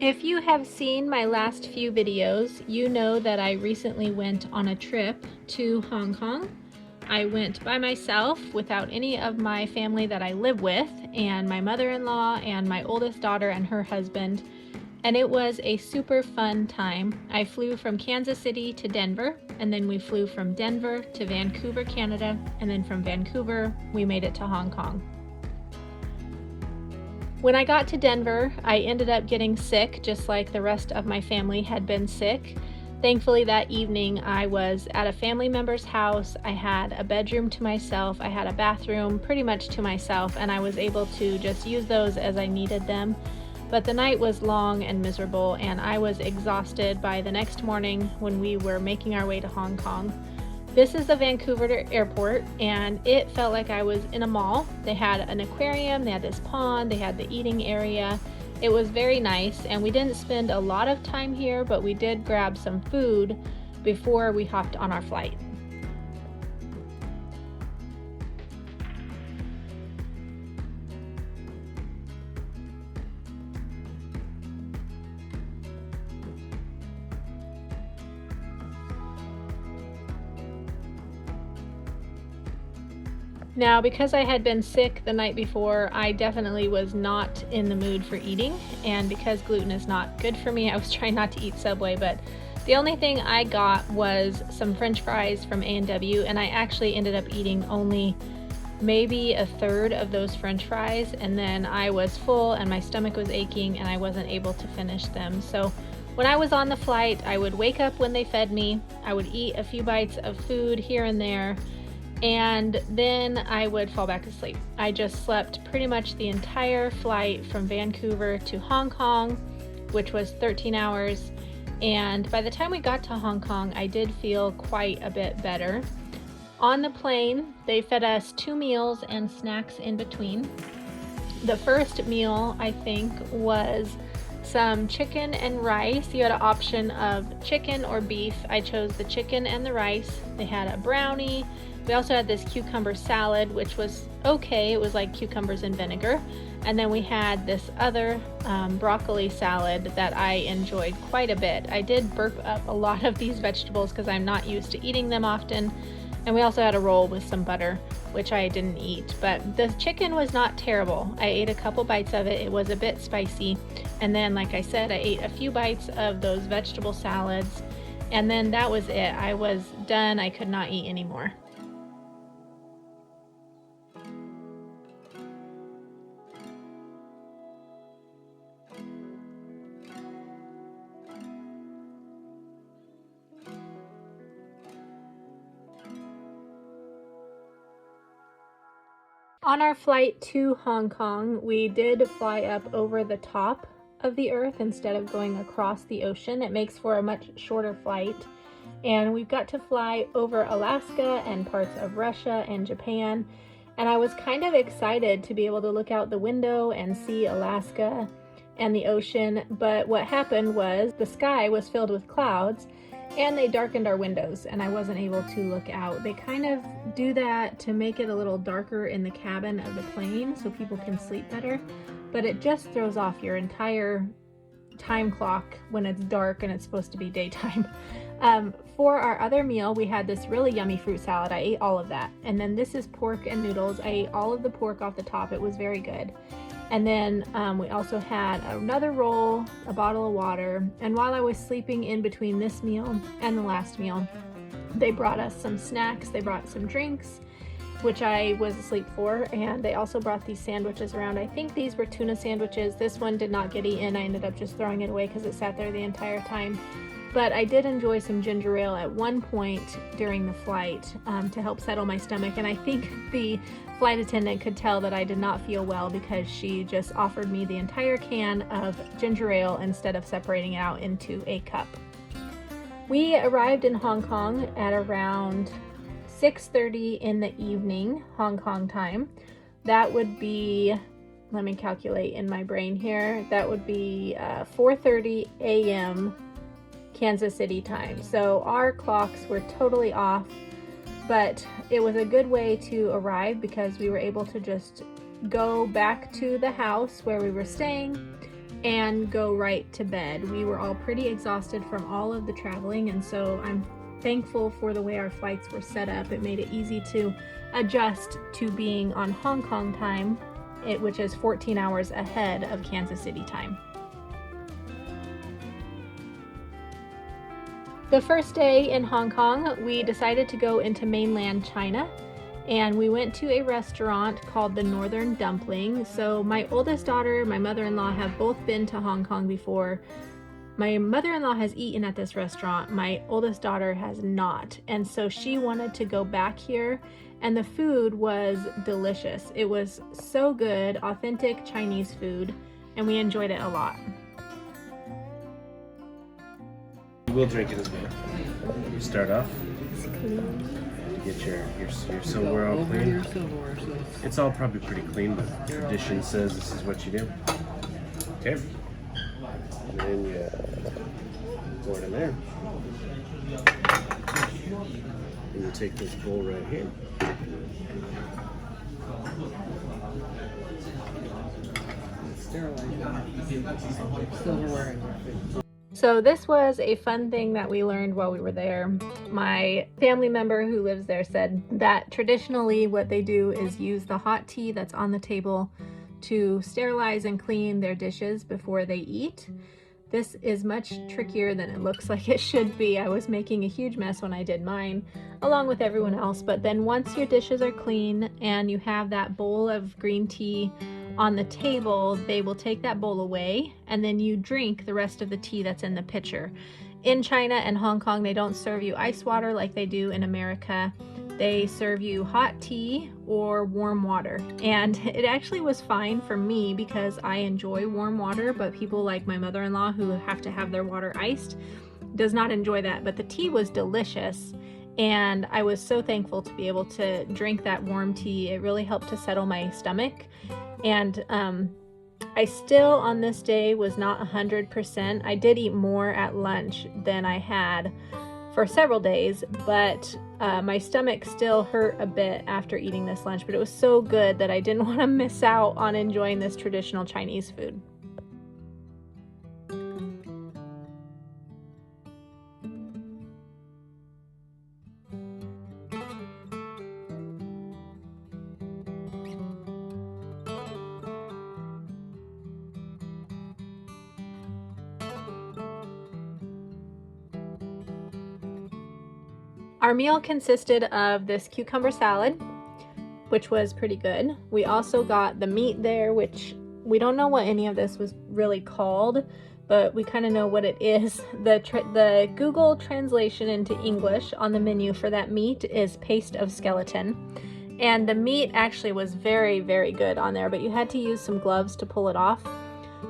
If you have seen my last few videos, you know that I recently went on a trip to Hong Kong. I went by myself without any of my family that I live with, and my mother-in-law and my oldest daughter and her husband, and it was a super fun time. I flew from Kansas City to Denver, and then we flew from Denver to Vancouver, Canada, and then from Vancouver we made it to Hong Kong. When I got to Denver, I ended up getting sick, just like the rest of my family had been sick. Thankfully, that evening I was at a family member's house. I had a bedroom to myself, I had a bathroom pretty much to myself, and I was able to just use those as I needed them. But the night was long and miserable, and I was exhausted by the next morning when we were making our way to Hong Kong. This is the Vancouver airport, and it felt like I was in a mall. They had an aquarium, they had this pond, they had the eating area. It was very nice, and we didn't spend a lot of time here, but we did grab some food before we hopped on our flight. Now, because I had been sick the night before, I definitely was not in the mood for eating, and because gluten is not good for me, I was trying not to eat Subway, but the only thing I got was some French fries from A&W, and I actually ended up eating only maybe a third of those French fries, and then I was full and my stomach was aching and I wasn't able to finish them. So when I was on the flight, I would wake up when they fed me, I would eat a few bites of food here and there, and then I would fall back asleep. I just slept pretty much the entire flight from Vancouver to Hong Kong, which was 13 hours. And by the time we got to Hong Kong, I did feel quite a bit better. On the plane, they fed us 2 meals and snacks in between. The first meal, I think, was some chicken and rice. You had an option of chicken or beef. I chose the chicken and the rice. They had a brownie. We also had this cucumber salad, which was okay. It was like cucumbers and vinegar. And then we had this other broccoli salad that I enjoyed quite a bit. I did burp up a lot of these vegetables because I'm not used to eating them often. And we also had a roll with some butter, which I didn't eat. But the chicken was not terrible. I ate a couple bites of it. It was a bit spicy. And then, like I said, I ate a few bites of those vegetable salads. And then that was it. I was done. I could not eat anymore. On our flight to Hong Kong, we did fly up over the top of the earth instead of going across the ocean. It makes for a much shorter flight. And we've got to fly over Alaska and parts of Russia and Japan. And I was kind of excited to be able to look out the window and see Alaska and the ocean. But what happened was the sky was filled with clouds, and they darkened our windows and I wasn't able to look out. They kind of do that to make it a little darker in the cabin of the plane so people can sleep better, but it just throws off your entire time clock when it's dark and it's supposed to be daytime. For our other meal, we had this really yummy fruit salad. I ate all of that. And then this is pork and noodles. I ate all of the pork off the top. It was very good. And then we also had another roll, a bottle of water, and while I was sleeping in between this meal and the last meal, they brought us some snacks, they brought some drinks, which I was asleep for, and they also brought these sandwiches around. I think these were tuna sandwiches. This one did not get eaten. I ended up just throwing it away because it sat there the entire time. But I did enjoy some ginger ale at one point during the flight to help settle my stomach, and I think the flight attendant could tell that I did not feel well because she just offered me the entire can of ginger ale instead of separating it out into a cup. We arrived in Hong Kong at around 6:30 in the evening, Hong Kong time. That would be, let me calculate in my brain here, that would be 4:30 a.m. Kansas City time. So our clocks were totally off, but it was a good way to arrive because we were able to just go back to the house where we were staying, and go right to bed. We were all pretty exhausted from all of the traveling, and so I'm thankful for the way our flights were set up. It made it easy to adjust to being on Hong Kong time, which is 14 hours ahead of Kansas City time. The first day in Hong Kong, we decided to go into mainland China, and we went to a restaurant called the Northern Dumpling. So my oldest daughter, my mother-in-law have both been to Hong Kong before. My mother-in-law has eaten at this restaurant. My oldest daughter has not. And so she wanted to go back here, and the food was delicious. It was so good, authentic Chinese food, and we enjoyed it a lot. We'll drink it as well. You start off. Get your silverware all clean. It's all probably pretty clean, but tradition says this is what you do. Okay. And then you pour it in there. And you take this bowl right here. Sterilize silverware. So this was a fun thing that we learned while we were there. My family member who lives there said that traditionally what they do is use the hot tea that's on the table to sterilize and clean their dishes before they eat. This is much trickier than it looks like it should be. I was making a huge mess when I did mine, along with everyone else. But then once your dishes are clean and you have that bowl of green tea on the table, they will take that bowl away, and then you drink the rest of the tea that's in the pitcher. In China and Hong Kong, they don't serve you ice water like they do in America. They serve you hot tea or warm water. And it actually was fine for me because I enjoy warm water, but people like my mother-in-law who have to have their water iced does not enjoy that. But the tea was delicious, and I was so thankful to be able to drink that warm tea. It really helped to settle my stomach. And I still on this day was not 100%. I did eat more at lunch than I had for several days, but my stomach still hurt a bit after eating this lunch, but it was so good that I didn't want to miss out on enjoying this traditional Chinese food. Our meal consisted of this cucumber salad, which was pretty good. We also got the meat there, which we don't know what any of this was really called, but we kind of know what it is. The Google translation into English on the menu for that meat is paste of skeleton. And the meat actually was very, very good on there, but you had to use some gloves to pull it off.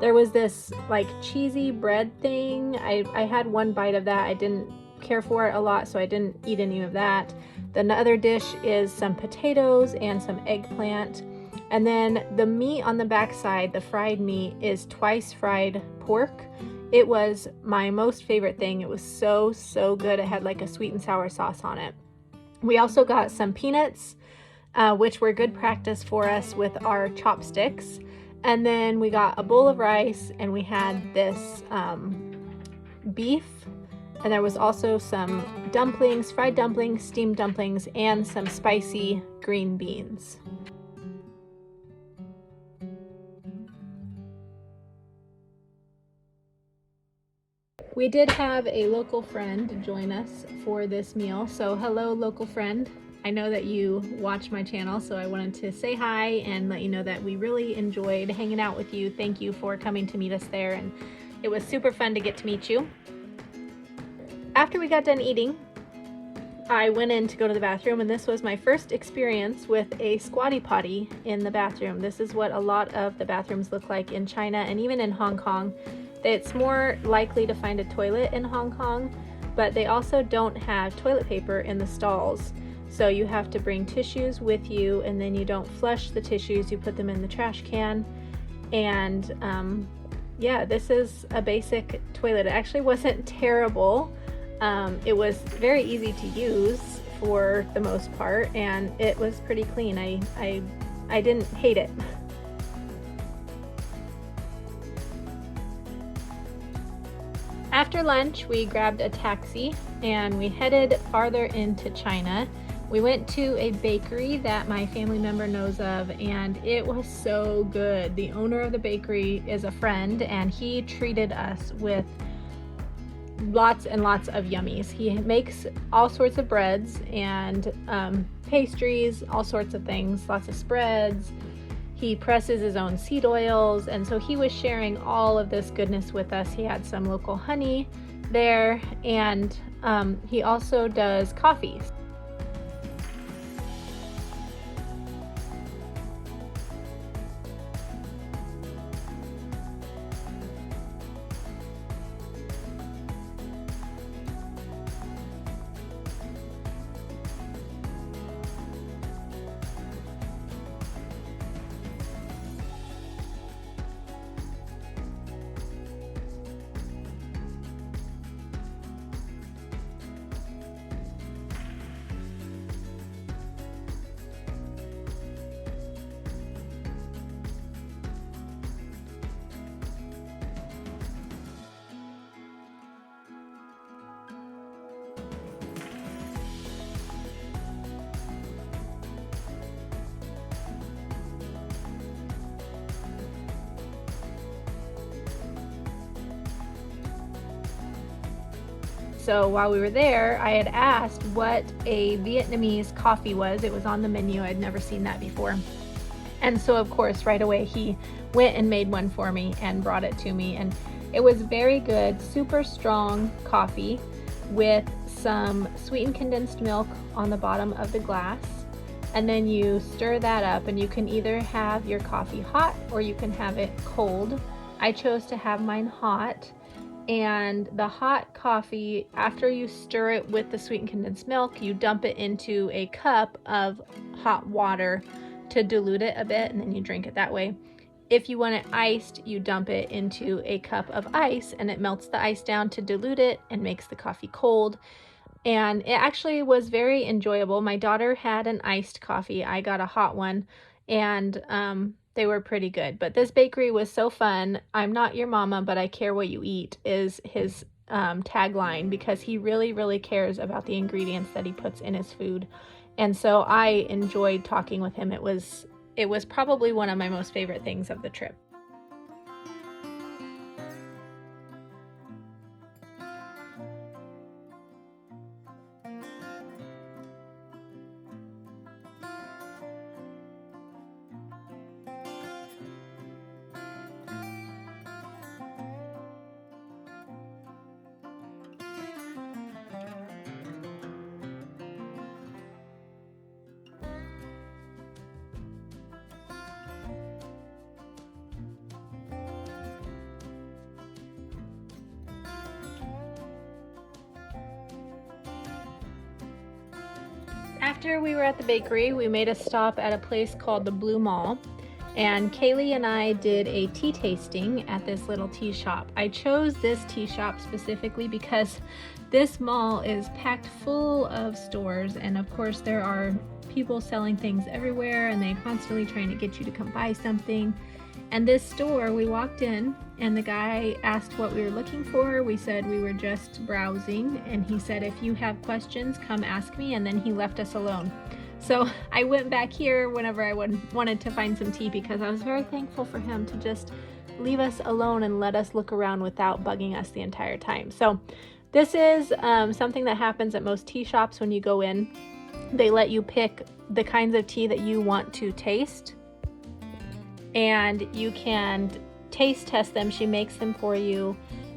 There was this like cheesy bread thing. I had one bite of that. I didn't care for it a lot, so I didn't eat any of that. The other dish is some potatoes and some eggplant. And then the meat on the backside, the fried meat, is twice fried pork. It was my most favorite thing. It was so, so good. It had like a sweet and sour sauce on it. We also got some peanuts, which were good practice for us with our chopsticks. And then we got a bowl of rice, and we had this beef. And there was also some dumplings, fried dumplings, steamed dumplings, and some spicy green beans. We did have a local friend join us for this meal. So hello, local friend. I know that you watch my channel, so I wanted to say hi and let you know that we really enjoyed hanging out with you. Thank you for coming to meet us there, and it was super fun to get to meet you. After we got done eating, I went in to go to the bathroom, and this was my first experience with a squatty potty in the bathroom. This is what a lot of the bathrooms look like in China and even in Hong Kong. It's more likely to find a toilet in Hong Kong, but they also don't have toilet paper in the stalls. So you have to bring tissues with you, and then you don't flush the tissues, you put them in the trash can. And yeah, this is a basic toilet. It actually wasn't terrible. It was very easy to use for the most part, and it was pretty clean. I didn't hate it. after lunch, we grabbed a taxi and we headed farther into China. We went to a bakery that my family member knows of, and it was so good. The owner of the bakery is a friend, and he treated us with lots and lots of yummies. He makes all sorts of breads and pastries, all sorts of things, lots of spreads. He presses his own seed oils, and so he was sharing all of this goodness with us. He had some local honey there, and he also does coffees. So while we were there, I had asked what a Vietnamese coffee was. It was on the menu. I'd never seen that before. And so of course, right away, he went and made one for me and brought it to me. And it was very good, super strong coffee with some sweetened condensed milk on the bottom of the glass. And then you stir that up, and you can either have your coffee hot or you can have it cold. I chose to have mine hot. And the hot coffee, after you stir it with the sweetened condensed milk, you dump it into a cup of hot water to dilute it a bit, and then you drink it that way. If you want it iced, you dump it into a cup of ice, and it melts the ice down to dilute it and makes the coffee cold. And it actually was very enjoyable. My daughter had an iced coffee. I got a hot one, and they were pretty good. But this bakery was so fun. I'm not your mama, but I care what you eat is his tagline, because he really, really cares about the ingredients that he puts in his food. And so I enjoyed talking with him. It was probably one of my most favorite things of the trip. After we were at the bakery, we made a stop at a place called the Blue Mall, and Kaylee and I did a tea tasting at this little tea shop. I chose this tea shop specifically because this mall is packed full of stores, and of course there are people selling things everywhere, and they're constantly trying to get you to come buy something. And this store, we walked in and the guy asked what we were looking for. We said we were just browsing, and he said, if you have questions, come ask me, and then he left us alone. So I went back here whenever I wanted to find some tea, because I was very thankful for him to just leave us alone and let us look around without bugging us the entire time. So this is something that happens at most tea shops when you go in. They let you pick the kinds of tea that you want to taste, and you can taste test them. She makes them for you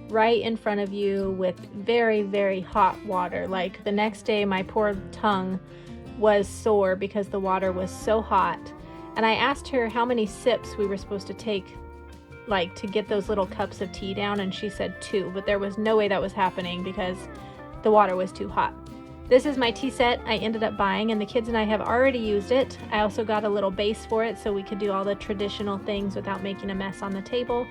right in front of you with very, very hot water. Like the next day, my poor tongue was sore because the water was so hot. And I asked her how many sips we were supposed to take, like to get those little cups of tea down, and she said 2, but there was no way that was happening because the water was too hot. This is my tea set I ended up buying, and the kids and I have already used it. I also got a little base for it so we could do all the traditional things without making a mess on the table.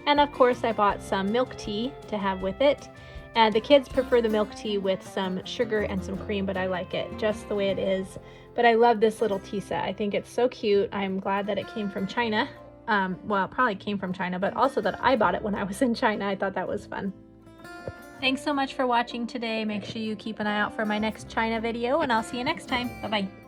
And of course I bought some milk tea to have with it. And the kids prefer the milk tea with some sugar and some cream, but I like it just the way it is. But I love this little tea set. I think it's so cute. I'm glad that it came from China. Well, it probably came from China, but also that I bought it when I was in China. I thought that was fun. Thanks so much for watching today. Make sure you keep an eye out for my next China video, and I'll see you next time. Bye-bye.